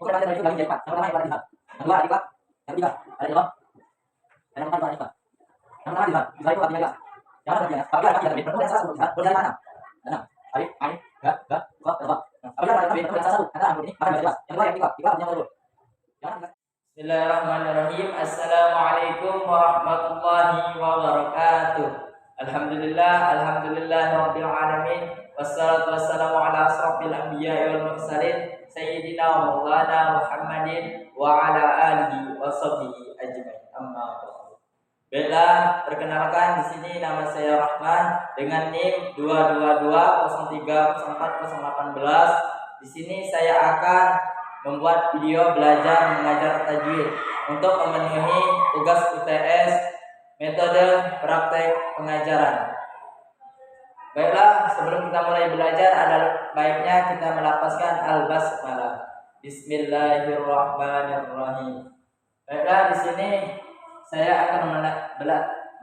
hukum yang itu bagi jadi 4. Yang pertama ibarat izhar. Yang kedua ada ikhlas. Yang ketiga ada idgham. Dan yang keempat ibarat ikhlas. Yang pertama izhar. Izhar itu artinya jelas. Yang mana artinya? Apabila ada tidak bertemu dengan salah satu izhar, boleh dari mana? Enam. Alif, ain, ga, ga, kha, dan ba. Apabila ada bertemu dengan salah satu antara huruf ini, maka jelas. Yang kedua yang ketiga, ikhlas artinya melebur. Bismillahirrahmanirrahim. Assalamualaikum warahmatullahi wabarakatuh. Alhamdulillah rabbil alamin. Wassalatu wassalamu ala asrofil anbiya'i wal mursalin sayyidina wa maulana Muhammadin wa ala alihi wa sahbihi ajmain. Amma ba'du. Baiklah, perkenalkan di sini nama saya Rahman dengan NIM 222030418. Di sini saya akan membuat video belajar mengajar tajwid untuk memenuhi tugas UTS metode praktek pengajaran. Baiklah, sebelum kita mulai belajar ada baiknya kita melafazkan al-basmalah. Bismillahirrahmanirrahim. Baiklah, di sini saya akan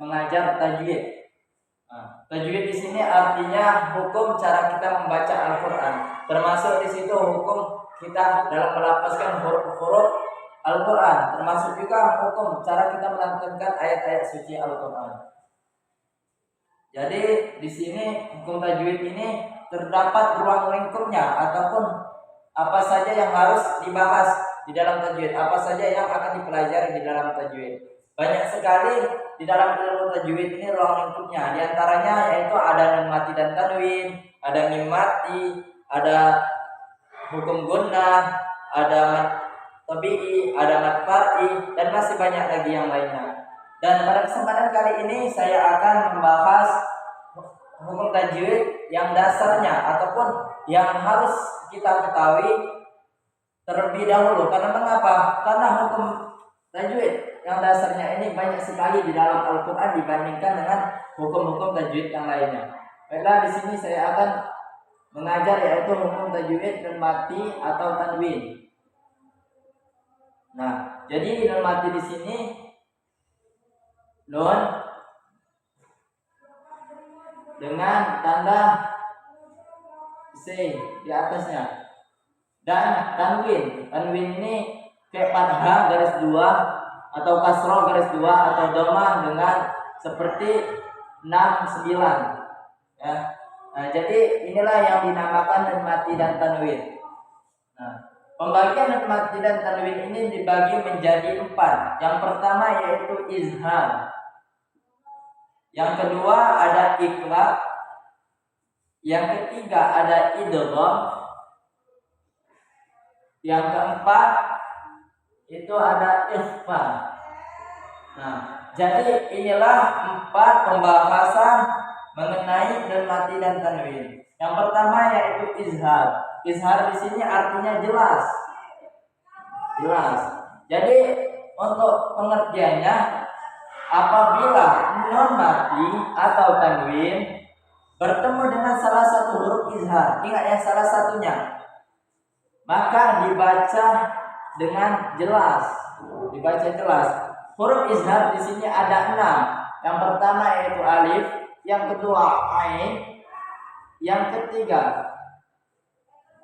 mengajar tajwid. Tajwid di sini artinya hukum cara kita membaca Al-Qur'an. Termasuk di situ hukum kita dalam melafazkan huruf-huruf Al-Qur'an, termasuk juga hukum cara kita melantunkan ayat-ayat suci Al-Qur'an. Jadi di sini hukum tajwid ini terdapat ruang lingkupnya ataupun apa saja yang harus dibahas di dalam tajwid, apa saja yang akan dipelajari di dalam tajwid. Banyak sekali di dalam ilmu tajwid ini ruang lingkupnya. Di antaranya yaitu ada nun mati dan tanwin, ada mim mati, ada hukum gunnah, ada mad tabi'i, ada mad far'i, dan masih banyak lagi yang lainnya. Dan pada kesempatan kali ini saya akan membahas hukum tajwid yang dasarnya ataupun yang harus kita ketahui terlebih dahulu. Karena mengapa? Karena hukum tajwid yang dasarnya ini banyak sekali di dalam Al-Qur'an dibandingkan dengan hukum-hukum tajwid yang lainnya. Baiklah, di sini saya akan mengajar yaitu hukum tajwid nun mati atau tanwin. Nah, jadi nun mati di sini nun dengan tanda C di atasnya dan tanwin. Tanwin ini kayak fathah garis 2 atau kasroh garis 2 atau dhammah dengan seperti 6 9 ya. Nah, jadi inilah yang dinamakan nun mati dan tanwin. Nah, pembagian nun mati dan tanwin ini dibagi menjadi 4. Yang pertama yaitu izhar. Yang kedua ada ikhlas. Yang ketiga ada idgham. Yang keempat itu ada ikhfa. Nah, jadi inilah 4 pembahasan mengenai nun mati dan tanwin. Yang pertama yaitu izhar. Izhar di sini artinya jelas. Jelas. Jadi untuk pengertiannya, apabila nun mati atau tanwin bertemu dengan salah satu huruf izhar, ingat ya salah satunya, maka dibaca dengan jelas. Dibaca jelas. Huruf izhar di sini ada 6. Yang pertama yaitu alif, yang kedua ain, yang ketiga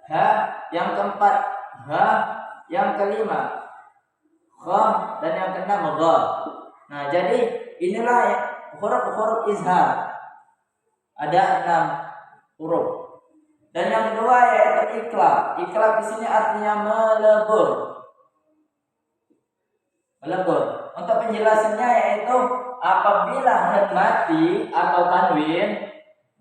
ha, yang keempat ha, yang kelima kha, dan yang keenam gha. Nah, jadi inilah huruf-huruf izhar. Ada 6 huruf. Dan yang kedua yaitu ikhlas. Ikhlas di sini artinya melebur. Melebur. Untuk penjelasannya yaitu apabila nun mati atau tanwin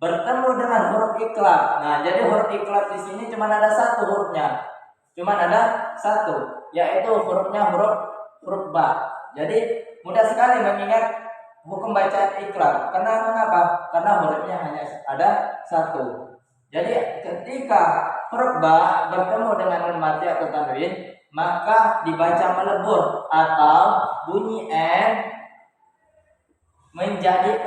bertemu dengan huruf ikhlas. Nah, jadi huruf ikhlas di sini cuma ada 1 hurufnya. Cuma ada 1, yaitu hurufnya huruf ba. Jadi mudah sekali mengingat hukum bacaan ikhlas. Karena mengapa? Karena hurufnya hanya ada 1. Jadi ketika huruf ba bertemu dengan nun mati atau tanwin, maka dibaca melebur atau bunyi n menjadi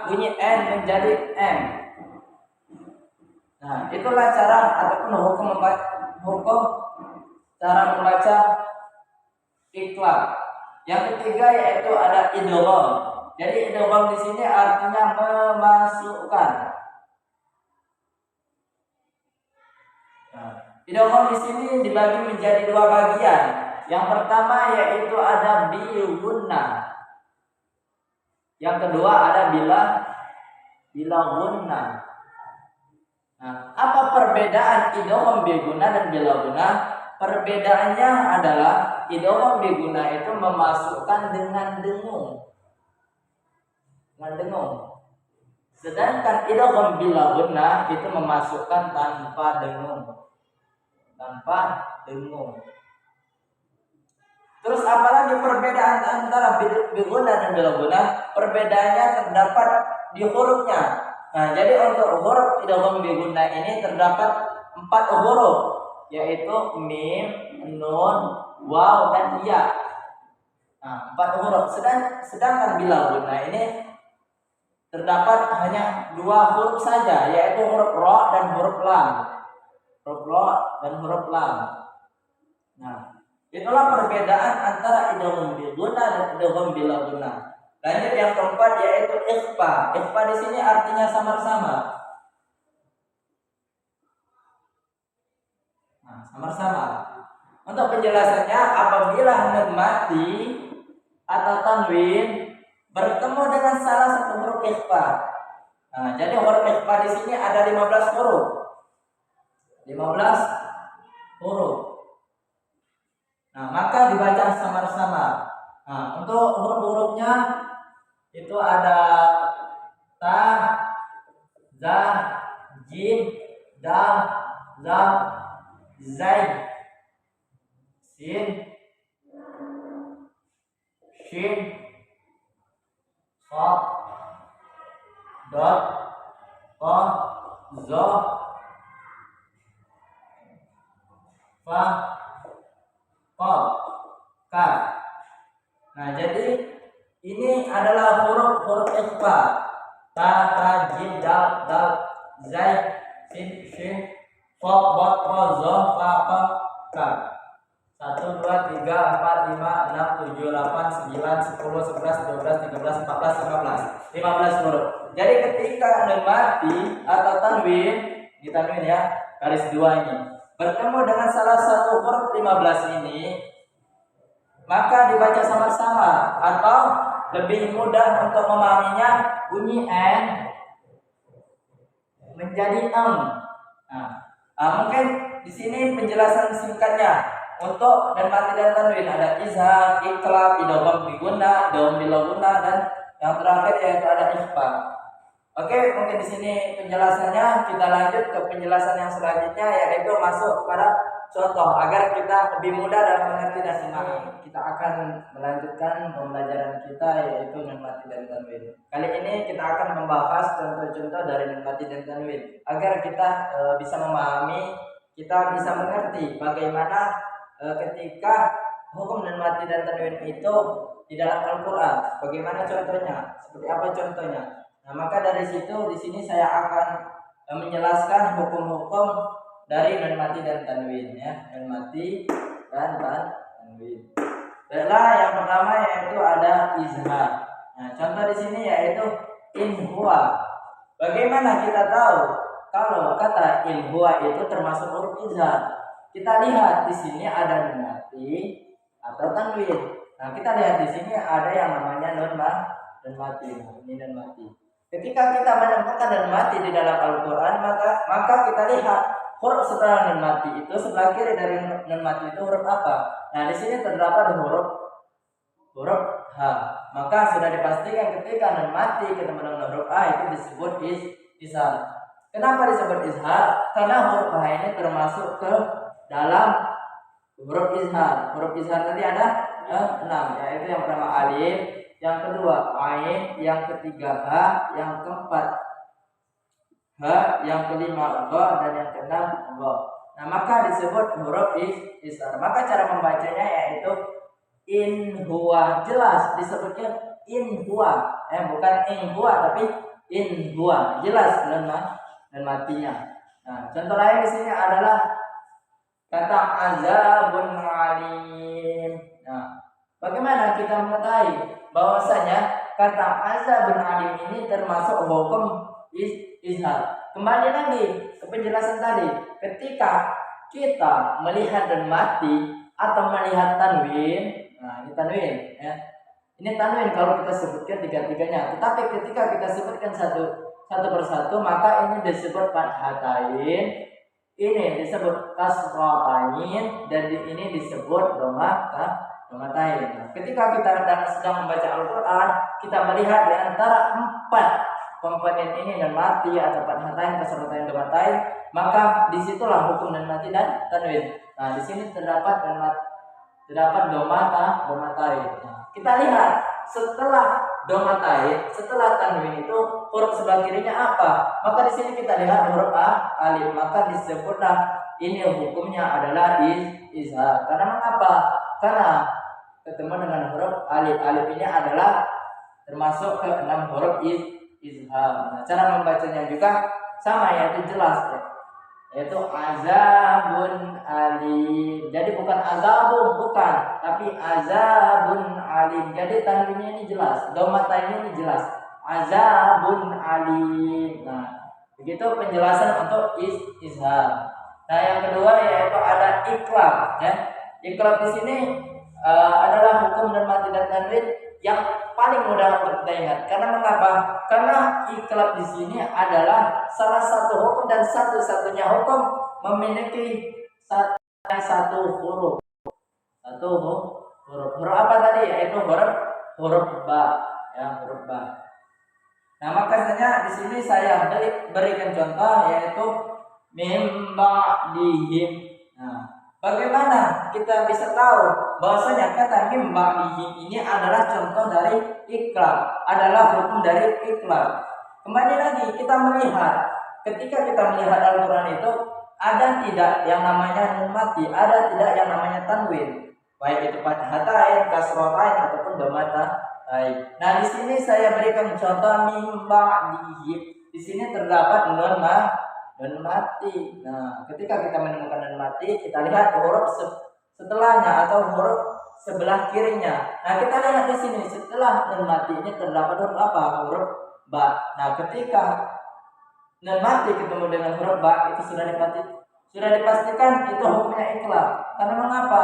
bunyi n menjadi m. Nah, itulah cara ataupun hukum cara membaca ikhlas. Yang ketiga yaitu ada idgham. Jadi idgham di sini artinya memasukkan. Nah, Idgham di sini dibagi menjadi dua bagian. Yang pertama yaitu ada bil gunnah. Yang kedua ada bila gunnah. Nah, apa perbedaan idgham bil gunnah dan bila gunnah? Perbedaannya adalah idgham bil gunnah itu memasukkan dengan dengung. Sedangkan idgham bila gunnah itu memasukkan tanpa dengung. Terus apalagi perbedaan antara bil gunnah dan bila gunnah? Perbedaannya terdapat di hurufnya. Nah, jadi untuk huruf idgham bil gunnah ini terdapat 4 huruf, yaitu mim, nun, waw dan ya. Nah, 4 huruf. Sedangkan bila gunnah ini terdapat hanya 2 huruf saja, yaitu huruf ra dan huruf lam. Nah, itulah perbedaan antara idgham bil gunnah dan idgham bila gunnah. Lanjut yang keempat yaitu ikhfa. Ikhfa di sini artinya samar-samar. Nah, samar-samar. Untuk penjelasannya, apabila nun mati atau tanwin bertemu dengan salah satu huruf ikhfa. Nah, jadi huruf ikhfa di sini ada 15 huruf. 15 huruf. Nah, maka dibaca samar-samar. Nah, untuk huruf-hurufnya itu ada ta, za, jim, dal, zal, zai, sin, shin, sad, dot, ta, za, fa, qaf, kaf. Nah, jadi ini adalah huruf ikhfa. Ta, jim, dal, zai, sin, shin, sad, dot, ta, za, fa, kaf. 1, 2, 3, 4, 5, 6, 7, 8, 9, 10, 11, 12, 13, 14, 15 huruf. Jadi ketika nun mati atau tanwin, di tanwin ya, garis 2 ini bertemu dengan salah satu huruf 15 ini, maka dibaca sama-sama atau lebih mudah untuk memahaminya bunyi n menjadi Nah, mungkin di sini penjelasan singkatnya. Untuk dan mati dan tanwin ada izhar, iqlab, idgham bil gunnah, idgham bila gunnah, dan yang terakhir yaitu ada ikhfa. Oke, mungkin di sini penjelasannya. Kita lanjut ke penjelasan yang selanjutnya, yaitu masuk pada contoh agar kita lebih mudah dalam mengerti dan memahami. Kita akan melanjutkan pembelajaran kita yaitu nun mati dan tanwin. Kali ini kita akan membahas contoh-contoh dari nun mati dan tanwin agar kita bisa memahami, kita bisa mengerti bagaimana ketika hukum nun mati dan tanwin itu di dalam Al-Qur'an. Bagaimana contohnya? Seperti apa contohnya? Nah, maka dari situ di sini saya akan menjelaskan hukum-hukum dari nun mati dan tanwin ya, nun mati dan tanwin. Baiklah, yang pertama yaitu ada izhar. Nah, contoh di sini yaitu in huwa. Bagaimana kita tahu kalau kata in huwa itu termasuk huruf izhar? Kita lihat di sini ada nun mati atau tanwin. Nah, kita lihat di sini ada yang namanya nun mati. Ini nun mati. Ketika kita menemukan nun mati di dalam Al-Qur'an, maka kita lihat huruf setelah nun mati itu sebelah kiri dari nun mati itu huruf apa? Nah, di sini terdapat huruf H. Maka sudah dipastikan ketika nun mati ketemu dengan huruf A itu disebut izhar. Kenapa disebut izhar? Karena huruf H ini termasuk ke dalam huruf izhar. Huruf izhar tadi ada 6, yaitu yang pertama alif, yang kedua ain, yang ketiga ha, yang keempat ha, yang kelima gha, dan yang keenam gha. Nah, maka disebut huruf izhar. Maka cara membacanya yaitu in huwa. Jelas disebutnya in huwa, bukan in huwa tapi in huwa. Jelas dan matinya. Nah, contoh lain di sini adalah kata azabun alim. Nah, bagaimana kita mengetahui bahwasanya kata azabun alim ini termasuk hukum izhar? Kembali lagi ke penjelasan tadi. Ketika kita melihat dan mati atau melihat tanwin, nah ini tanwin ya. Ini tanwin kalau kita sebutkan tiga-tiganya. Tetapi ketika kita sebutkan satu persatu, maka ini disebut fathatain, ini disebut kasratain, dan ini disebut domatain. Nah, ketika kita sedang membaca Al-Quran, kita melihat di antara 4 komponen ini dan mati atau fathatain, kasratain, domatain, maka disitulah hukum dan mati dan tanwin. Nah, di sini terdapat domatain. Nah, kita lihat setelah domatain, setelah tanwin itu huruf sebelah kirinya apa? Maka di sini kita lihat huruf alif, maka disebutlah ini hukumnya adalah izhar. Karena mengapa? Karena ketemu dengan huruf alif. Alif ini adalah termasuk ke 6 huruf izhar. Nah, cara membacanya juga sama, yaitu jelas, yaitu azabun alim. Jadi bukan azabun, bukan, tapi azabun alim. Jadi tanwinnya ini jelas, domatanya ini jelas, azabun alim. Nah, begitu penjelasan untuk izhar. Nah, yang kedua yaitu ada iklab ya. Iklab di sini adalah hukum dan mati dan tanwin yang paling mudah untuk kita ingat. Karena mengapa? Karena iklab di sini adalah salah satu hukum dan satu-satunya hukum memiliki satu huruf. Huruf apa tadi? Yaitu huruf ba, ya, huruf ba. Nah, makanya di sini saya berikan contoh yaitu mim ba'dihim. Nah, bagaimana kita bisa tahu bahwasanya kata mim ba'dihim ini adalah contoh dari iklab, adalah hukum dari iklab. Kembali lagi kita melihat, ketika kita melihat Al-Quran itu ada tidak yang namanya nun mati, ada tidak yang namanya tanwin, baik itu fathatain, kasratain ataupun domatain. Nah, di sini saya berikan contoh mim ba'dihim. Di sini terdapat nun mati. Nah, ketika kita menemukan nun mati, kita lihat huruf setelahnya atau huruf sebelah kirinya. Nah, kita lihat di sini setelah nun mati ini terdapat huruf apa? Huruf ba. Nah, ketika nun mati ketemu dengan huruf ba, itu sudah dipastikan itu hukumnya iklab. Karena mengapa?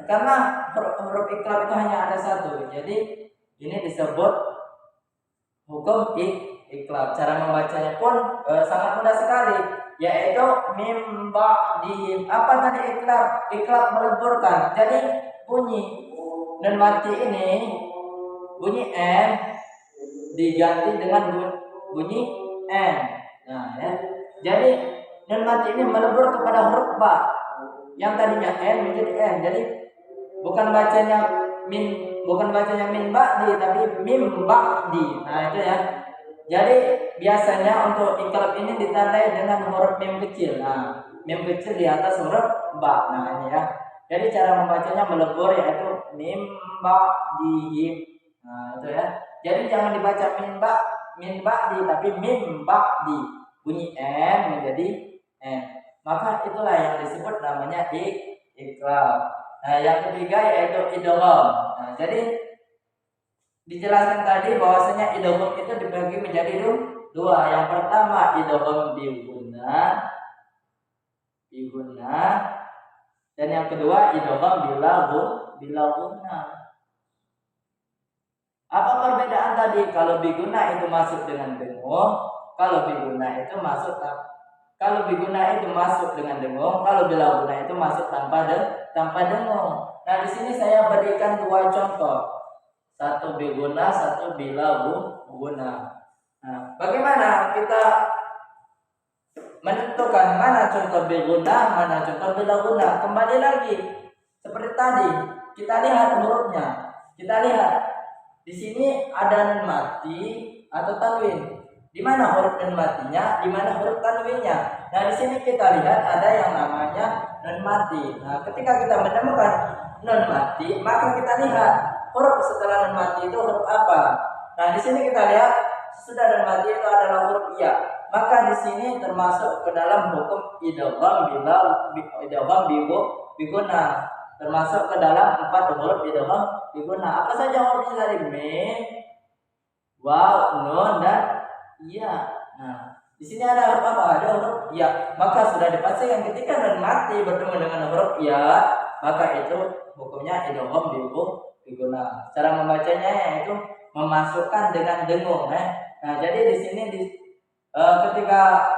Karena huruf iklab itu hanya ada satu. Jadi ini disebut hukum iklab. Cara membacanya pun sangat mudah sekali, yaitu mim ba'dihim. Apa tadi iklab? Iklab meleburkan. Jadi bunyi nun mati ini, bunyi n diganti dengan bunyi n. Nah, ya. Jadi nun mati ini melebur kepada huruf ba. Yang tadinya n menjadi n. Jadi bukan bacanya min ba'di, tapi mim ba'di. Nah, itu ya. Jadi biasanya untuk iklab ini ditandai dengan huruf mim kecil. Nah, mim kecil di atas huruf ba. Nah, ini ya. Jadi cara membacanya melebur yaitu mim ba'dihim. Nah, itu ya. Jadi jangan dibaca min ba'di, tapi mim ba'di. Bunyi n menjadi n. Maka itulah yang disebut namanya iklab. Nah, yang ketiga yaitu idgham. Nah, jadi dijelaskan tadi bahwasanya idgham itu dibagi menjadi dua. Yang pertama idgham bi gunnah, dan yang kedua idgham bila gunnah. Apa perbedaan tadi? Kalau bi gunnah itu masuk dengan dengung, kalau bi gunnah itu masuk dengan dengung, kalau bila gunnah itu masuk tanpa dengung. Nah, di sini saya berikan 2 contoh. Satu bi gunnah, satu bila gunnah. Nah, bagaimana kita menentukan mana contoh bi gunnah, mana contoh bila gunnah? Kembali lagi seperti tadi, kita lihat hurufnya. Kita lihat di sini ada nun mati atau tanwin. Di mana huruf nun matinya, di mana huruf tanwinnya? Nah, di sini kita lihat ada yang namanya nun mati. Nah, ketika kita menemukan nun mati, maka kita lihat huruf setelah nun mati itu huruf apa? Nah, di sini kita lihat sudah nun mati itu adalah huruf ya. Maka di sini termasuk ke dalam hukum idgham bi gunnah. Termasuk ke dalam 4 huruf idgham bi gunnah. Apa saja hurufnya tadi? Mim, waw, nun dan ya. Nah, Di sini ada huruf apa? Ada huruf ya. Maka sudah dipastikan ketika nun mati bertemu dengan huruf ya, maka itu hukumnya idgham biguna. Cara membacanya yaitu memasukkan dengan dengung ya. Nah, jadi di sini ketika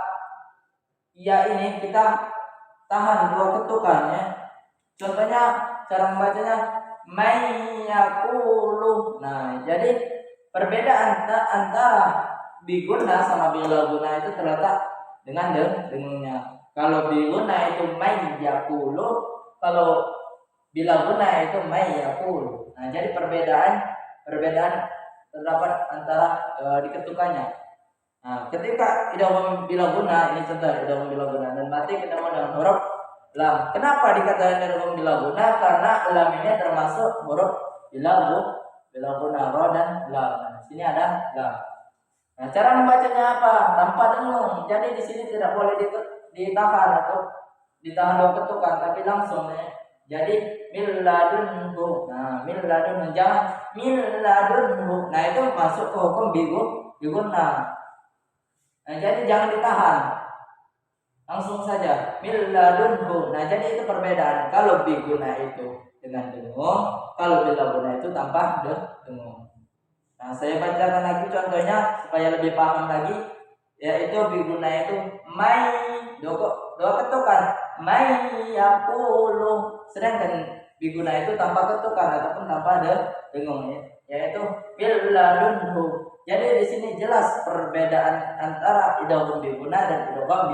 ya ini kita tahan dua ketukan ya. Contohnya cara membacanya mayyakulu. Nah, jadi perbedaan antara biguna sama bilaguna itu terletak dengan dengungnya. Kalau biguna itu mayyakulu, kalau bilaguna itu mayyakulu. Nah, jadi perbedaan terdapat antara diketukannya. Nah, ketika idgham bilaguna, ini contoh idgham bilaguna dan mati ketemu dengan huruf lam. Kenapa dikatakan idgham bilaguna? Karena lam ini termasuk huruf bilaguna, ro dan lam. Nah, sini ada lam. Nah, cara membacanya apa? Tanpa dengung. Jadi di sini tidak boleh ditahan atau ditahan dua ketukan, tapi langsung ya. Jadi milladunhu. Nah, milladunhu, jangan milladunhu. Nah, itu masuk ke hukum biguna. Nah, jadi jangan ditahan. Langsung saja milladunhu. Nah, jadi itu perbedaan. Kalau biguna itu dengan dengung, kalau bilaguna itu tanpa dengung. Nah, saya bacakan lagi contohnya supaya lebih paham lagi, yaitu biguna itu dua ketukan yaqulu, sedangkan biguna itu tanpa ketukan ataupun tanpa dengung ya, yaitu billadunhu. Jadi di sini jelas perbedaan antara idgham biguna dan idgham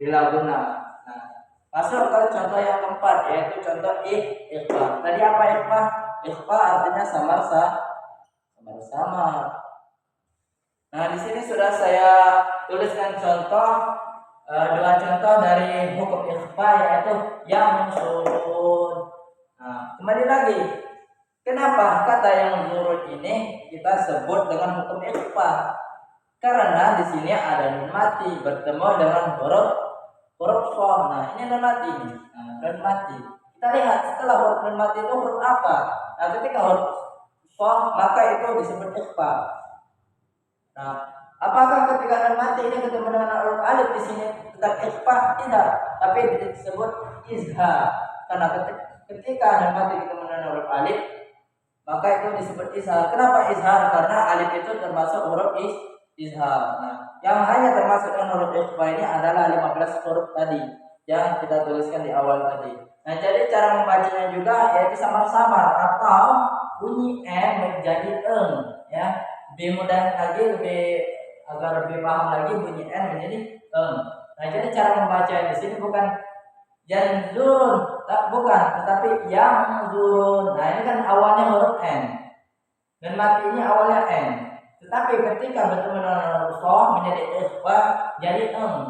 bilaguna. Nah, masuk ke contoh yang keempat, yaitu contoh ikhfa. Tadi apa ikhfa? Ikhfa artinya sama. Nah, di sini sudah saya tuliskan contoh dua contoh dari hukum ikhfa, yaitu yang zurun. Nah, kembali lagi, kenapa kata yang zurun ini kita sebut dengan hukum ikhfa? Karena di sini ada nun mati bertemu dengan huruf fa. Nah, ini nun mati. Nun mati. Kita lihat setelah huruf nun mati itu huruf apa? Nah, ketika huruf fa, maka itu disebut ikhfa. Nah, apakah ketika nun mati ini ketemu dengan huruf alif di sini tetap ikhfa? Tidak, tapi disebut izhar. Karena ketika nun mati ketemu dengan huruf alif, maka itu disebut izhar. Kenapa izhar? Karena alif itu termasuk huruf izhar. Nah, yang hanya termasuk dengan huruf ikhfa ini adalah 15 huruf tadi yang kita tuliskan di awal tadi. Nah, jadi cara membacanya juga yaitu samar-samar atau bunyi n menjadi ya. Lebih mudah lagi, agar lebih paham lagi, bunyi n menjadi Nah, jadi cara membaca di sini bukan yanzurun, bukan, tetapi yang zurun. Nah, ini kan awalnya huruf n dan mati ini awalnya n. Tetapi ketika bertemu dengan huruf fa menjadi ikhfa jadi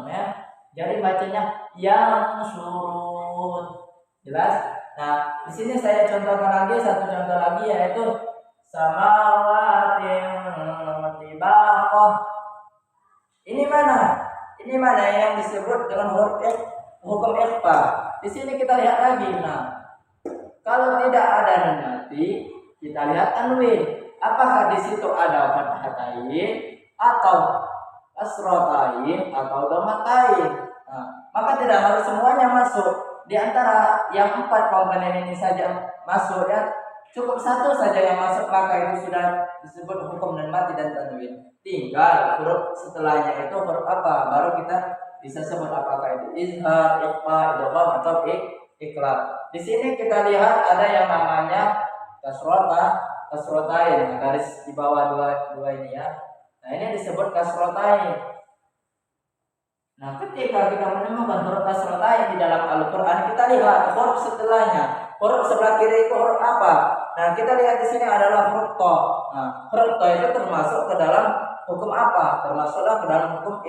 ya. Jadi bacanya yang surun. Jelas? Nah, di sini saya contohkan lagi satu contoh lagi, yaitu samawatin tibaqah. Ini mana yang disebut dengan huruf hukum ikhfa? Di sini kita lihat lagi. Nah, kalau tidak ada nun mati, kita lihat tanwin. Apakah di situ ada fathatain atau kasratain atau dhammatain? Nah, maka tidak harus semuanya masuk. Di antara yang 4 komponen ini saja masuk ya, cukup satu saja yang masuk, maka itu sudah disebut hukum nun mati dan tanwin. Tinggal huruf setelahnya itu huruf apa, baru kita bisa sebut apakah itu izhar, ikhfa, idgham atau iqlab. Di sini kita lihat ada yang namanya kasrotain, garis di bawah dua ini ya. Nah, ini disebut kasrotain. Nah, ketika kita menemukan huruf kasrotain di dalam Al-Quran, kita lihat huruf setelahnya. Huruf sebelah kiri itu huruf apa? Nah, kita lihat di sini adalah huruf to. Nah, huruf to itu termasuk ke dalam hukum apa? Termasuklah ke dalam hukum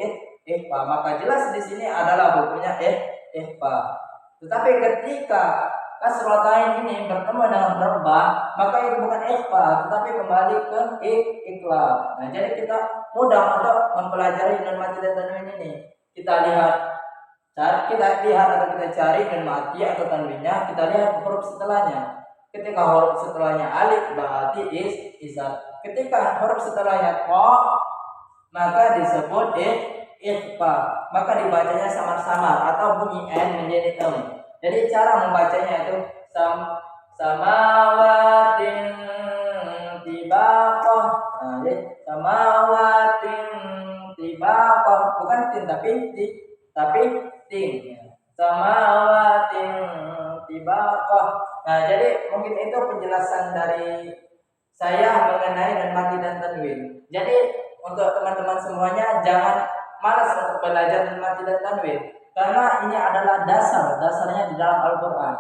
ikhfa. Maka jelas di sini adalah hukumnya ikhfa. Tetapi ketika kasrotain ini bertemu dengan huruf ba, maka itu bukan ikhfa, tetapi kembali ke iqlab. Nah, jadi kita mudah untuk mempelajari nun mati dan tanwin ini. Kita lihat atau kita cari nun mati atau tanwinnya, kita lihat huruf setelahnya. Ketika huruf setelahnya alif berarti izhar. Ketika huruf setelahnya qa, maka disebut ikhfa, maka dibacanya samar-samar atau bunyi n menjadi em. Jadi cara membacanya itu samawatin tibaqah. Nah, jadi samawatin tibaqah, bukan tin tapi ting. Samawatin tibaqah. Nah, jadi mungkin itu penjelasan dari saya mengenai dan mati dan tanwin. Jadi untuk teman-teman semuanya jangan malas untuk belajar dan mati dan tanwin, karena ini adalah dasarnya di dalam Al-Quran.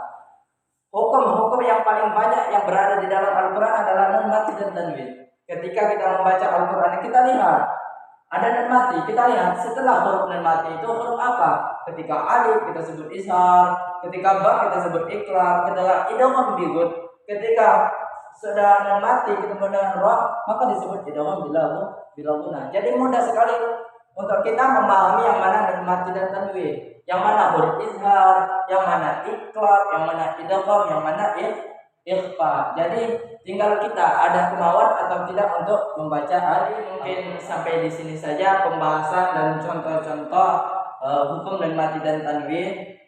Hukum-hukum yang paling banyak yang berada di dalam Al-Quran adalah nun mati dan tanwin. Ketika kita membaca Al-Quran, kita lihat ada nun mati, kita lihat setelah huruf nun mati itu huruf apa. Ketika alif kita sebut ishar, ketika ba kita sebut iqlab, ketika idgham bighun, ketika sudah nun mati ketemu dengan ra maka disebut idgham bila guna. Jadi mudah sekali untuk kita memahami yang mana nun mati dan tanwin, yang mana huruf izhar, yang mana iqlab, yang mana idgham, yang mana ikhfa. Jadi tinggal kita ada kemauan atau tidak untuk membaca. Mungkin sampai di sini saja pembahasan dan contoh-contoh hukum nun mati dan tanwin.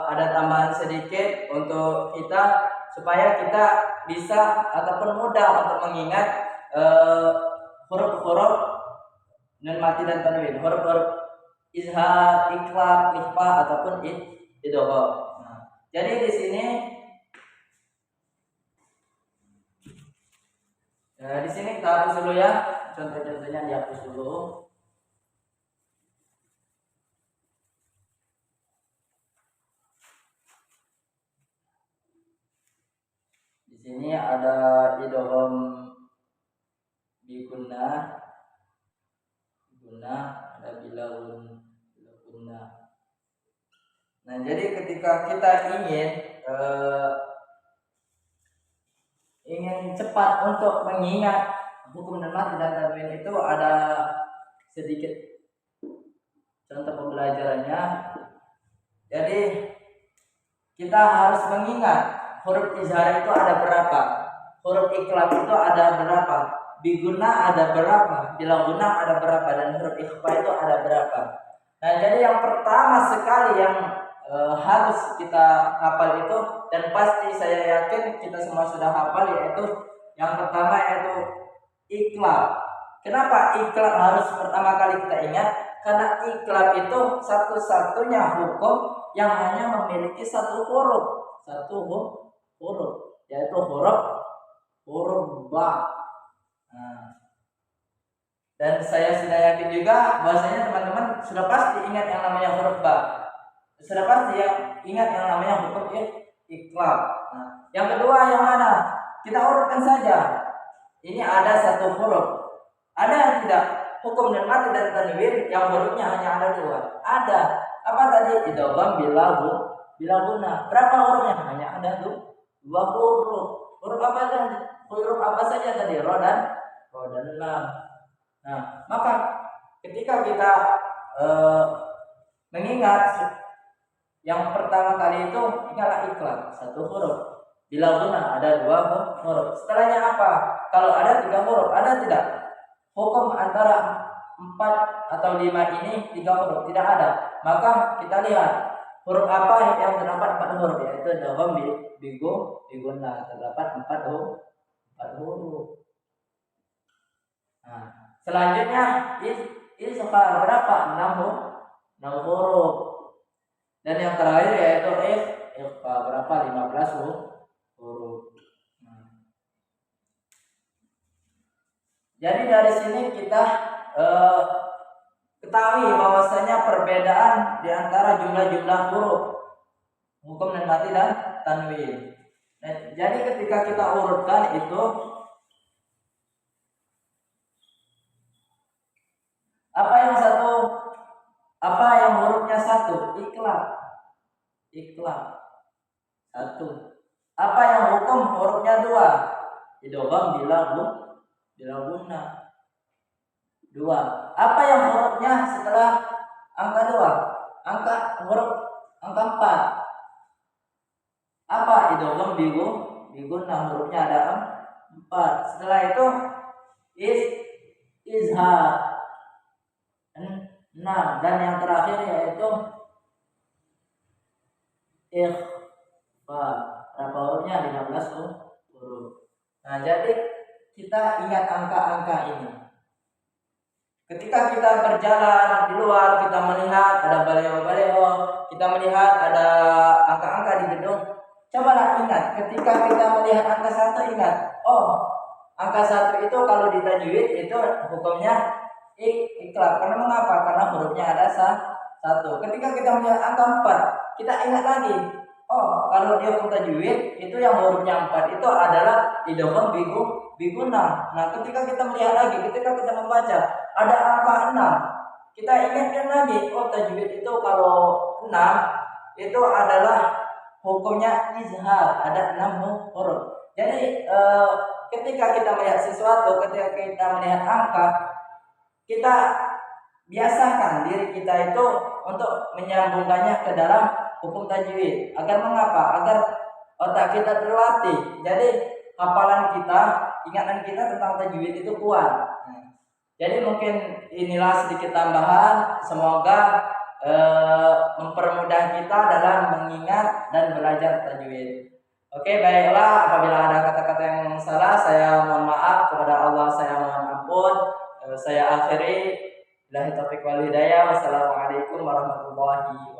Ada tambahan sedikit untuk kita supaya kita bisa ataupun mudah untuk mengingat huruf-huruf nun mati dan tanwin, huruf-huruf izhar, iqlab, ikhfa ataupun idgham. Nah, jadi di sini kita hapus dulu ya, contoh-contohnya dihapus dulu. Di sini ada idgham bigunnah, ada bilawun. Nah, jadi ketika kita ingin cepat untuk mengingat hukum nun mati dan tanwin itu ada sedikit contoh pembelajarannya. Jadi kita harus mengingat huruf izhar itu ada berapa, huruf iqlab itu ada berapa, bigunnah ada berapa, bilawun ada berapa, dan huruf ikhfa itu ada berapa. Nah, jadi yang pertama sekali yang harus kita hafal itu, dan pasti saya yakin kita semua sudah hafal, yaitu yang pertama yaitu iqlab. Kenapa iqlab harus pertama kali kita ingat? Karena iqlab itu satu-satunya hukum yang hanya memiliki satu huruf, yaitu huruf ba. Nah, dan saya sudah yakin juga bahwasanya teman-teman sudah pasti ingat yang namanya huruf ba. Sudah pasti ingat yang namanya hukum iqlab. Nah, yang kedua yang mana? Kita urutkan saja. Ini ada satu huruf. Ada yang tidak? Hukum nun mati dan tanwin yang hurufnya hanya ada dua. Ada. Apa tadi? Idgham bilawun. Berapa hurufnya? Hanya ada dua huruf. Huruf apa saja tadi? Ra dan lam. Nah, maka ketika kita mengingat yang pertama kali itu ingatlah iqlab, satu huruf. Bilawun ada dua huruf. Setelahnya apa? Kalau ada tiga huruf, ada tidak? Hukum antara 4 atau 5 ini 3 huruf, tidak ada. Maka kita lihat huruf apa yang terdapat 4 huruf, yaitu idgham bigunnah, terdapat 4 huruf. Nah, selanjutnya izhar berapa? 6 huruf. Dan yang terakhir yaitu ikhfa berapa? 15 huruf. Jadi dari sini kita ketahui bahwasanya perbedaan di antara jumlah-jumlah huruf hukum nun mati dan tanwin. Nah, jadi ketika kita urutkan itu, apa yang hurufnya satu? Iqlab. Satu. Apa yang hukum hurufnya 2? Idgham bilawun. 2. Apa yang hurufnya setelah angka 2? Angka 4. Apa? Idgham bigunnah, hurufnya ada 4. Setelah itu izhar. Nah, dan yang terakhir yaitu ikhfa. Berapa hurufnya? 15 huruf. Nah, jadi kita ingat angka-angka ini. Ketika kita berjalan di luar, kita melihat ada baliho-baliho, kita melihat ada angka-angka di gedung. Cobalah ingat, ketika kita melihat angka 1, ingat, oh, angka 1 itu kalau di tajwid itu hukumnya iklab. Karena mengapa? Karena hurufnya ada 1. Ketika kita melihat angka 4, kita ingat lagi, oh, kalau di hukum tajwid itu yang hurufnya 4 itu adalah idgham biguna. Nah, ketika kita melihat lagi, ketika kita membaca ada angka 6, kita ingatkan lagi, oh, tajwid itu kalau 6 itu adalah hukumnya izhar, ada 6 huruf. Jadi ketika kita melihat sesuatu, ketika kita melihat angka, kita biasakan diri kita itu untuk menyambungkannya ke dalam hukum tajwid. Agar mengapa? Agar otak kita terlatih. Jadi hafalan kita, ingatan kita tentang tajwid itu kuat. Jadi mungkin inilah sedikit tambahan. Semoga mempermudah kita dalam mengingat dan belajar tajwid. Oke, baiklah. Apabila ada kata-kata yang salah, saya mohon maaf. Kepada Allah saya mohon ampun. Saya akhiri. Billahi taufiq wal hidayah. Wassalamualaikum warahmatullahi wabarakatuh.